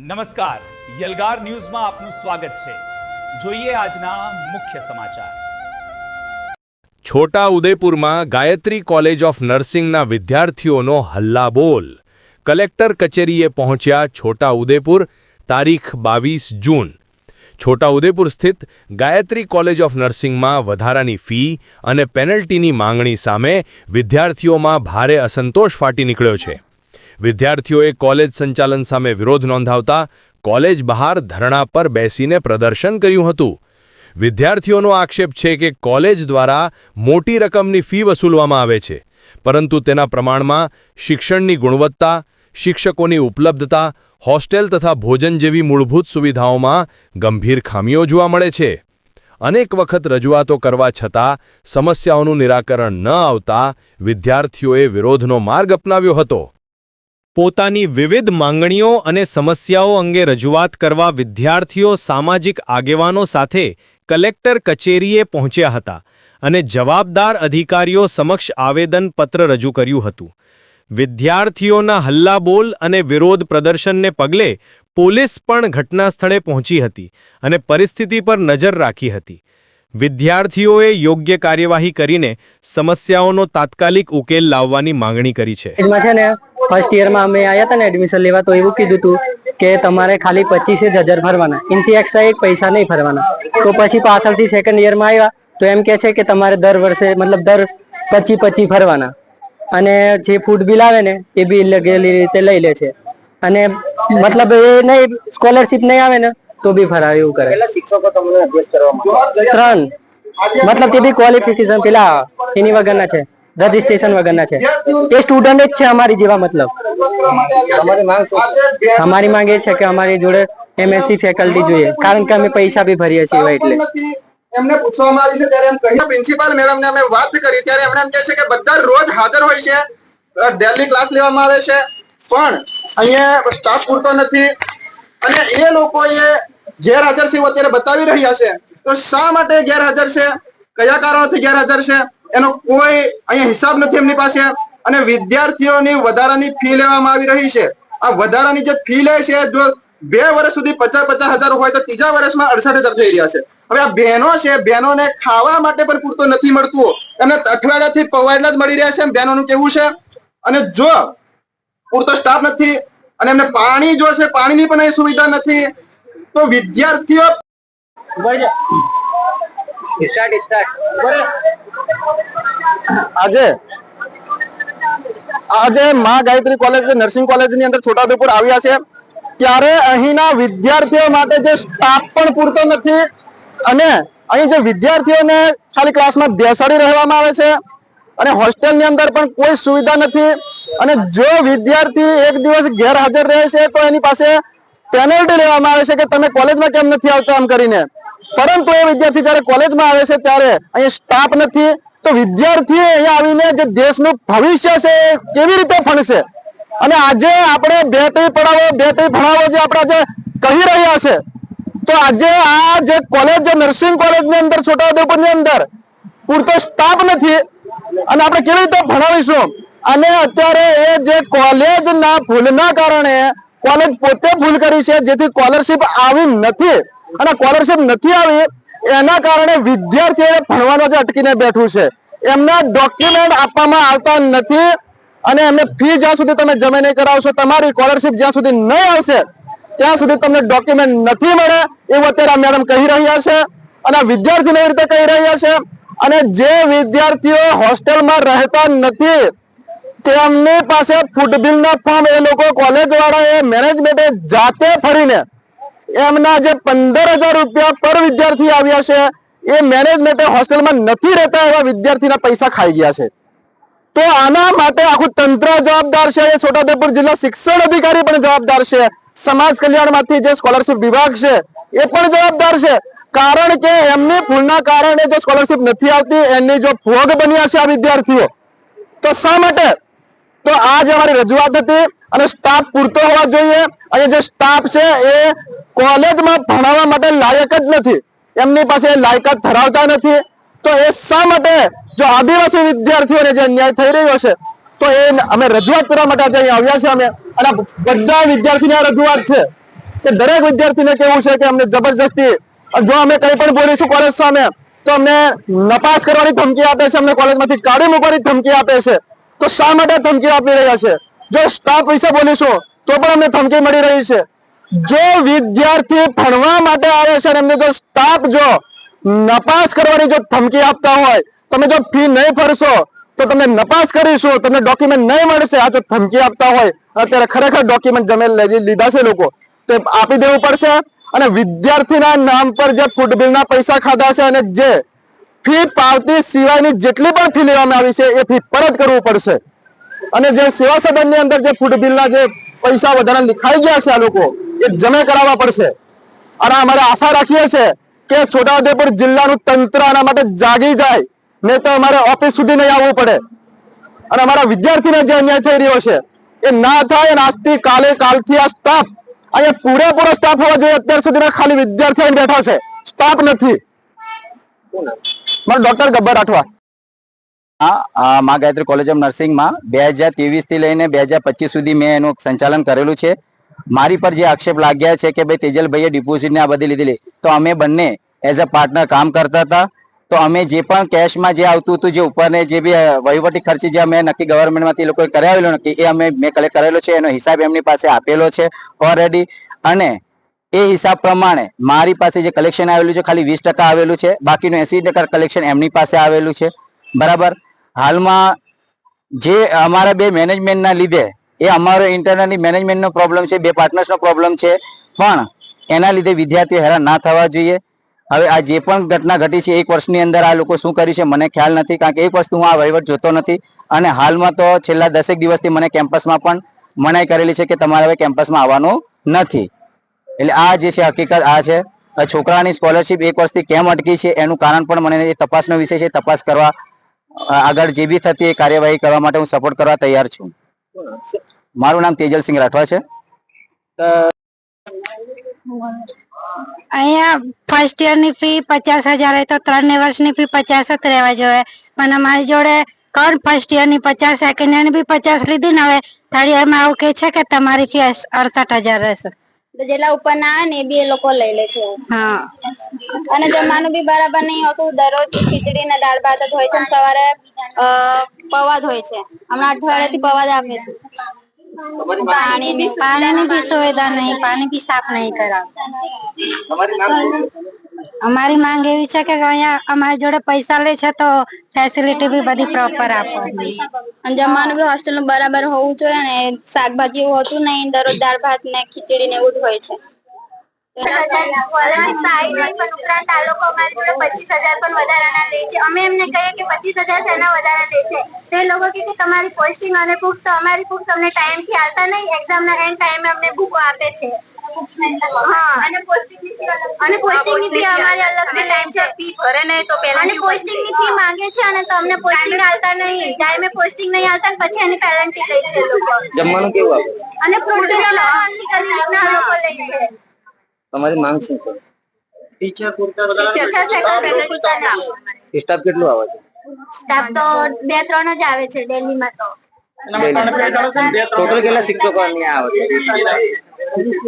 નમસ્કાર, યલગાર ન્યૂઝમાં આપનું સ્વાગત છે। જોઈએ આજના મુખ્ય સમાચાર। છોટા ઉદેપુરમાં ગાયત્રી કોલેજ ઓફ નર્સિંગના વિદ્યાર્થીઓનો હલ્લાબોલ। કલેક્ટર કચેરીએ પહોંચ્યા છોટા ઉદેપુર। તારીખ 22 જૂન। છોટા ઉદેપુર સ્થિત ગાયત્રી કોલેજ ઓફ નર્સિંગમાં વધારાની ફી અને પેનલ્ટીની માંગણી સામે વિદ્યાર્થીઓમાં ભારે અસંતોષ ફાટી નીકળ્યો છે। વિદ્યાર્થીઓએ કોલેજ સંચાલન સામે વિરોધ નોંધાવતા કોલેજ બહાર ધરણા પર બેસીને પ્રદર્શન કર્યું હતું। વિદ્યાર્થીઓનો આક્ષેપ છે કે કોલેજ દ્વારા મોટી રકમની ફી વસૂલવામાં આવે છે, પરંતુ તેના પ્રમાણમાં શિક્ષણની ગુણવત્તા, શિક્ષકોની ઉપલબ્ધતા, હોસ્ટેલ તથા ભોજન જેવી મૂળભૂત સુવિધાઓમાં ગંભીર ખામીઓ જોવા મળે છે। અનેક વખત રજૂઆતો કરવા છતાં સમસ્યાઓનું નિરાકરણ ન આવતા વિદ્યાર્થીઓએ વિરોધનો માર્ગ અપનાવ્યો હતો। પોતાની વિવિધ માંગણીઓ અને સમસ્યાઓ અંગે રજૂઆત કરવા વિદ્યાર્થીઓ સામાજિક આગેવાનો સાથે કલેક્ટર કચેરીએ પહોંચ્યા હતા અને જવાબદાર અધિકારીઓ સમક્ષ આવેદનપત્ર રજૂ કર્યું હતું। વિદ્યાર્થીઓના હલ્લાબોલ અને વિરોધ પ્રદર્શનને પગલે પોલીસ પણ ઘટના સ્થળે પહોંચી હતી અને પરિસ્થિતિ પર નજર રાખી હતી। વિદ્યાર્થીઓએ યોગ્ય કાર્યવાહી કરીને સમસ્યાઓનો તાત્કાલિક ઉકેલ લાવવાની માંગણી કરી છે। फर्स्ट ईयर में अमे आया था ने एडमिशन लेवा तो एवं कीधुं હતું કે તમારે ખાલી 25,000 ભરવાના, इनથી एक्स्ट्रा एक पैसा नहीं भरवाना। तो પછી પાછળથી સેકન્ડ ઈયર માં આવ્યા તો એમ કહે છે કે તમારે દર વર્ષે मतलब દર 25 ભરવાના અને જે ફૂડ બિલ આવે ને એ બી લગેલી રીતે લઈ લે છે અને मतलब એ નહીં સ્કોલરશિપ નહીં આવે ને તો બી ભરાવે એવું કરે। પેલા શિક્ષકો તમને અભ્યાસ કરવામાં ત્રણ मतलब તે બી ક્વોલિફિકેશન પેલા એની વગરના છે, रजिस्ट्रेशन वगैरह है, ये स्टूडेंट है हमारी जीवा। मतलब हमारी मांग ये है कि हमारी जोड़े एमएससी फैकल्टी જોઈએ, કારણ કે અમે પૈસા ભી ભરીએ છીએ એટલે એમને પૂછવામાં આવી છે ત્યારે એમ કહ્યું પ્રિન્સિપાલ મેડમને અમે વાત કરી ત્યારે એમણે એમ કહે છે કે બધા રોજ હાજર હોય છે, ડેલી ક્લાસ લેવામાં આવે છે, પણ અહીંયા સ્ટાફ પૂરતો નથી અને એ લોકોએ ગેરહાજર છે અત્યારે બતાવી રહ્યા છે। તો શા માટે ગેરહાજર છે, કયા કારણોથી ગેરહાજર છે એનો કોઈ અહીંયા હિસાબ નથી એમની પાસે અને વિદ્યાર્થીઓની વધારાની ફી લેવામાં આવી રહી છે। આ વધારાની જે ફી લે છે જો 2 વર્ષ સુધી 50,000 હોય તો ત્રીજા વર્ષમાં 68,000 થઈ રહ્યા છે। હવે આ બહેનો છે, બહેનોને ખાવા માટે પણ પૂરતો નથી મળતું, એમને અઠવાડિયાથી પવાયેલા જ મળી રહ્યા છે બહેનોનું કેવું છે। અને જો પૂરતો સ્ટાફ નથી અને એમને પાણી જો છે પાણીની પણ અહીં સુવિધા નથી તો વિદ્યાર્થીઓ આજે મા ગાયત્રી કોલેજ નર્સિંગ કોલેજ ની અંદર છોટાઉદેપુર આવ્યા છે ત્યારે અહીંના વિદ્યાર્થીઓ માટે જે સ્ટાફ પણ પૂરતો નથી અને અહીં જે વિદ્યાર્થીઓને ખાલી ક્લાસમાં બેસાડી રહેવામાં આવે છે અને હોસ્ટેલની અંદર પણ કોઈ સુવિધા નથી અને જો વિદ્યાર્થી એક દિવસ ગેરહાજર રહે છે તો એની પાસે પેનલ્ટી લેવામાં આવે છે કે તમે કોલેજમાં કેમ નથી આવતા એમ કરીને। પરંતુ એ વિદ્યાર્થી જ્યારે કોલેજમાં આવે છે ત્યારે અહીં સ્ટાફ નથી તો વિદ્યાર્થી અહીંયા આવીને જે દેશનું ભવિષ્ય છે કેવી રીતે ભણશે। અને આજે આપણે બેટી પઢાવો બેટી ભણાવો જે આપણે જે કહી રહ્યા છે તો આજે આ જે કોલેજ જે નર્સિંગ કોલેજની અંદર છોટાઉદેપુરની અંદર પૂરતો સ્ટાફ નથી અને આપણે કેવી રીતે ભણાવીશું। અને અત્યારે એ જે કોલેજના ભૂલના કારણે કોલેજ પોતે ભૂલ કરી છે જેથી સ્કોલરશિપ આવી નથી અને સ્કોલરશિપ નથી આવી એના કારણે વિદ્યાર્થીઓએ ભણવાનો જે અટકીને બેઠું છે, એમના ડોક્યુમેન્ટ આપવામાં આવતા નથી અને એમને ફી જ્યાં સુધી તમે જમા નહીં કરાવશો, તમારી સ્કોલરશિપ જ્યાં સુધી નહીં આવશે ત્યાં સુધી તમને ડોક્યુમેન્ટ નથી મળે એવું અત્યારે મેડમ કહી રહ્યા છે અને વિદ્યાર્થીને એવી રીતે કહી રહ્યા છે। અને જે વિદ્યાર્થીઓ હોસ્ટેલમાં રહેતા નથી તેમની પાસે ફૂડ બિલના ફોર્મ એ લોકો કોલેજ વાળાએ મેનેજમેન્ટે જાતે ફરીને એમના જે 15,000 રૂપિયા પર વિદ્યાર્થી આવ્યા છે એ મેનેજમેન્ટે હોસ્ટેલમાં નથી રહેતા એવા વિદ્યાર્થીના પૈસા ખાઈ ગયા છે। તો આના માટે આખું તંત્ર જવાબદાર છે, છોટાઉદેપુર જિલ્લા શિક્ષણ અધિકારી પણ જવાબદાર છે, સમાજ કલ્યાણમાંથી જે સ્કોલરશિપ વિભાગ છે એ પણ જવાબદાર છે, કારણ કે એમની ભૂલના કારણે જો સ્કોલરશિપ નથી આવતી એની જો ભોગ બન્યા છે આ વિદ્યાર્થીઓ તો શા માટે। તો આ જે અમારી રજૂઆત હતી અને સ્ટાફ પૂરતો હોવા જોઈએ અને જે સ્ટાફ છે એ કોલેજમાં ભણાવવા માટે લાયક જ નથી, એમની પાસે લાયકાત ધરાવતા નથી। તો એ શા માટે જો આદિવાસી વિદ્યાર્થીઓને જે અન્યાય થઈ રહ્યો છે તો એ અમે રજૂઆત કરવા માટે આજે અહીંયા આવ્યા છે અમે અને બધા વિદ્યાર્થીની રજૂઆત છે કે દરેક વિદ્યાર્થીને કેવું છે કે અમને જબરજસ્તી જો અમે કંઈ પણ બોલીશું કોલેજ સામે તો અમને નપાસ કરવાની ધમકી આપે છે, અમને કોલેજમાંથી કાઢી મૂકવાની ધમકી આપે છે. તો શા માટે ધમકી આપી રહ્યા છે? જો સ્ટાફ વિશે બોલીશું તો પણ અમને ધમકી મળી રહી છે. જો વિદ્યાર્થી ભણવા માટે આવે છે અને એમને જો સ્ટાફ જો નપાસ કરવાની જો ધમકી આપતા હોય, તમે જો ફી નહીં ભરશો તો તમને નપાસ કરીશું, તમને ડોક્યુમેન્ટ નહીં મળશે, આ જો ધમકી આપતા હોય, અત્યારે ખરેખર ડોક્યુમેન્ટ જમે લીધા છે લોકો તો આપી દેવું પડશે. અને વિદ્યાર્થીના નામ પર જે ફૂડ બિલના પૈસા ખાધા છે અને જે ફી પાવતી સિવાયની જેટલી પણ ફી લેવામાં આવી છે એ ફી પરત કરવું પડશે. અને જે સેવા સદનની અંદર જે ફૂડ બિલના જે પૈસા વધારે લીખાઈ ગયા છે આ લોકો એ જમે કરાવવા પડશે. અને અમારે આશા રાખીએ છીએ કે છોટાઉદેપુર જિલ્લાનું તંત્ર આના માટે જાગી જાય, નહીં તો અમારે ઓફિસ સુધી નહીં આવવું પડે. અને અમારા વિદ્યાર્થીને જે અન્યાય થઈ રહ્યો છે એ ના થાય. અને આજથી કાલથી આ સ્ટાફ અહીંયા પૂરેપૂરો સ્ટાફ હોવો જોઈએ. અત્યાર સુધીના ખાલી વિદ્યાર્થીઓ અહીં બેઠા છે, સ્ટાફ નથી. મારું ડોક્ટર ગબ્બર રાઠવા. મા ગાયત્રી કોલેજ ઓફ નર્સિંગમાં 2023 થી લઈને 2025 સુધી મેં એનું સંચાલન કરેલું છે. મારી પર જે આક્ષેપ લાગ્યા છે કે ભાઈ તેજલભાઈએ ડિપોઝિટ ને આ બધી લીધેલી, તો અમે બંને એઝ અ પાર્ટનર કામ કરતા હતા. તો અમે જે પણ કેશમાં જે આવતું હતું, જે ઉપરને જે બી વહીવટી ખર્ચ જે અમે નક્કી ગવર્મેન્ટમાંથી લોકોએ કરાવેલો નક્કી, એ મેં કલેક્ટ કરેલો છે. એનો હિસાબ એમની પાસે આપેલો છે ઓલરેડી. અને એ હિસાબ પ્રમાણે મારી પાસે જે કલેક્શન આવેલું છે ખાલી 20% આવેલું છે, બાકીનું 80% કલેક્શન એમની પાસે આવેલું છે. બરાબર. હાલમાં જે અમારા બે મેનેજમેન્ટના લીધે, એ અમારો ઇન્ટરનલી મેનેજમેન્ટનો પ્રોબ્લેમ છે, બે પાર્ટનર્સનો પ્રોબ્લેમ છે, પણ એના લીધે વિદ્યાર્થીઓ હેરાન ના થવા જોઈએ. હવે આ જે પણ ઘટના ઘટી છે 1 વર્ષની અંદર આ લોકો શું કર્યું છે મને ખ્યાલ નથી, કારણ કે 1 વર્ષથી હું આ વહીવટ જોતો નથી. અને હાલમાં તો છેલ્લા 10 દિવસથી મને કેમ્પસમાં પણ મનાઈ કરેલી છે કે તમારે હવે કેમ્પસમાં આવવાનું નથી. એટલે આ જે છે હકીકત આ છે. છોકરાની સ્કોલરશિપ 1 વર્ષથી કેમ અટકી છે એનું કારણ પણ મને એ તપાસનો વિષય છે. તપાસ કરવા આગળ જે બી થતી એ કાર્યવાહી કરવા માટે હું સપોર્ટ કરવા તૈયાર છું. મારું નામ તેજલસિંહ રાઠવા છે. અહીંયા ફર્સ્ટ યર ની ફી 50,000 હોય તો 3 વર્ષની ફી 50 જ રહેવા જોઈએ. પણ અમારી જોડે કોણ ફર્સ્ટ યર ની 50, સેકન્ડ યર ની બી 50 લીધી ને હવે થર્ડ યર માં આવું કે છે કે તમારી ફી 68,000 રહેશે. તો જેટલા ઉપર ના આવે ને એ બી એ લોકો લઈ લે છે. હા. અને જમવાનું બી બરાબર નહીં હોતું. દરરોજ ખીચડી ને દાળ ભાત જ હોય છે, સવારે પૌવા જ હોય છે. હમણાં અઠવાડિયાથી પૌવા જ આપે છે. પાણીની બી સુવિધા નહીં, પાણી બી સાફ નહીં કરાવતા. અમારી માંગ એવી છે કે અહીંયા અમારી જોડે પૈસા લે છે તો ફેસિલિટી બી બધી પ્રોપર આપવાની. અને જમવાનું બી હોસ્ટેલ નું બરાબર હોવું જોઈએ. અને શાકભાજી એવું હોતું નહીં, દરરોજ દાળ ભાત ને ખીચડી ને એવું જ હોય છે. સ્કોલરશિપ તો આવી ગઈ, પણ ઉપરાંત આ લોકો અમારી જોડે 25,000 પણ વધારાના લે છે. અમે એમને કહીએ કે 25,000 શેના વધારા લે છે, તો એ લોકો કહે કે તમારી પોસ્ટિંગ અને બુક, તો અમારી બુક તમને ટાઈમ થી આવતા નહીં, એક્ઝામ ના એન્ડ ટાઈમે અમને બુકો આપે છે. હા, અને પોસ્ટિંગ ની ફી અમારી અલગથી ટાઈમ છે. ફી ભરે નહીં તો પહેલા અને પોસ્ટિંગ ની ફી માંગે છે અને તમને પોસ્ટિંગ આવતા નહીં, ટાઈમે પોસ્ટિંગ નહીં આવતા, પછી એની પેનલ્ટી લે છે લોકો. જમવાનું કેવું આવે? અને ફ્રૂટ ઓનલી કરી રીતના લોકો લે છે. તમારી માંગ શું છે? સ્ટાફ કેટલું આવે છે? સ્ટાફ તો 2-3 જ આવે છે દિલ્હીમાં તો. ટોટલ કેટલા શિક્ષકો અહીંયા આવે છે?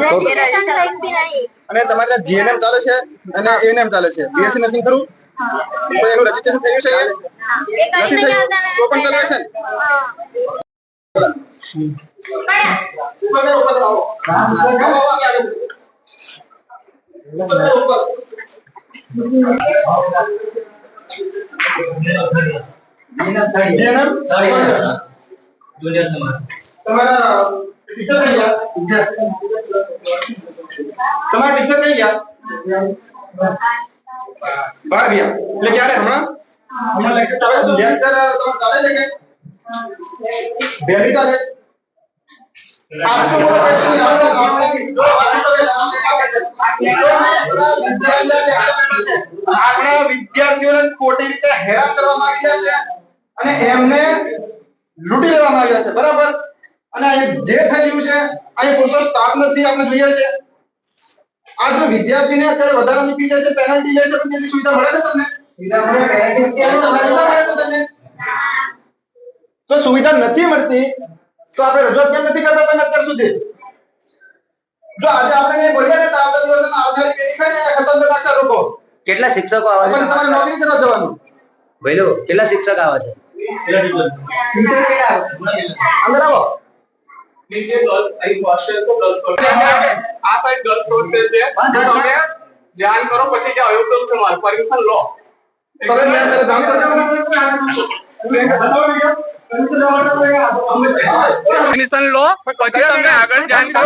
રજીસ્ટ્રેશન કંઈક બી નહીં. અને તમારે જીએનએમ ચાલે છે અને એએનએમ ચાલે છે, બીએસસી નર્સિંગ ખરું? તો એનું રજીસ્ટ્રેશન થયું છે? નથી થયું તો પણ ચાલે છે. તમારા ટીચર કઈ ગયા? બહાર ગયા. એટલે ક્યારે? હમણાં લેક્ચર તમારે ચાલે છે કે ડેલી ચાલે? આપણા વિદ્યાર્થીઓને ખોટી રીતે હેરાન કરવામાં આવી રહ્યા છે અને એમને લૂંટી લેવામાં આવ્યા છે. બરાબર. અને જે થઈ રહ્યું છે અહીં પૂરતો સ્ટાફ નથી, આપણે જોઈએ છે. આ જો વિદ્યાર્થીને અત્યારે વધારાની ફી લે છે, પેનલ્ટી લે છે, પણ તેની સુવિધા મળે છે તમને? તો સુવિધા નથી મળતી તો આપણે રજૂઆત કેમ નથી કરતા તમે અત્યાર સુધી? જો આજે આપણે નહીં બોલીએ કેટલા શિક્ષકો આવે પછી છે તમારે નોકરી કરવા જવાનું. ભઈલો કેટલા શિક્ષક આવે છે અંદર આવો. ધ્યાન કરો પછી જે આયોજન છે મારું પરમિશન લો તમે મેં જાણ કરજો. પરમિશન લો પછી તમને આગળ જાણ કરો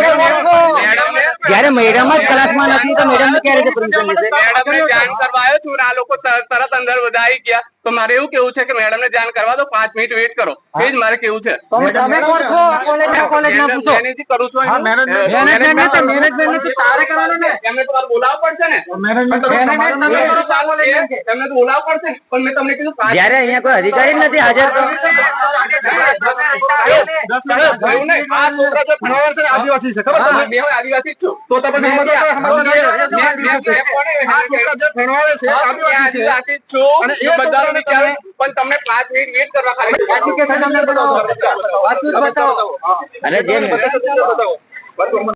મેડમને જ્યારે મેડમ જ ક્લાસમાં નથી તો મેડમ ક્યારે રીતે પરમિશન લેશે મેડમને જાણ કરવા આવ્યો છું ને આ લોકો તરત અંદર બધા આવી ગયા તો મારે એવું કેવું છે કે મેડમને જાણ કરવા દો 5 મિનિટ વેઇટ કરો એ જ મારે કેવું છે તમે કોણ છો કોલેજમાં પૂછો મેનેજ કરું છું મેનેજમેન્ટ તારે કરવાનું ને એમને તમારે બોલાવવું પડશે ને મેનેજમેન્ટ તમે કરો એમને તો બોલાવવું પડશે પણ મેં તમને કીધું જ્યારે અહીંયા કોઈ અધિકારી જ નથી હાજર તો આ છોકરા જે ભણવા છે ને આદિવાસી છે ખબર તમને બે આદિવાસી જ છું તો પછી આ છોકરા જે ભણવાવે છે આદિવાસી છે આદિવાસી જ છું અને એ બધાને છોકરાને વિચારે પણ તમને 5 મિનિટ વેઇટ કરવા ખાલી એપ્લિકેશન અંદર બતાવો બતાવો. અને જે બતાવો.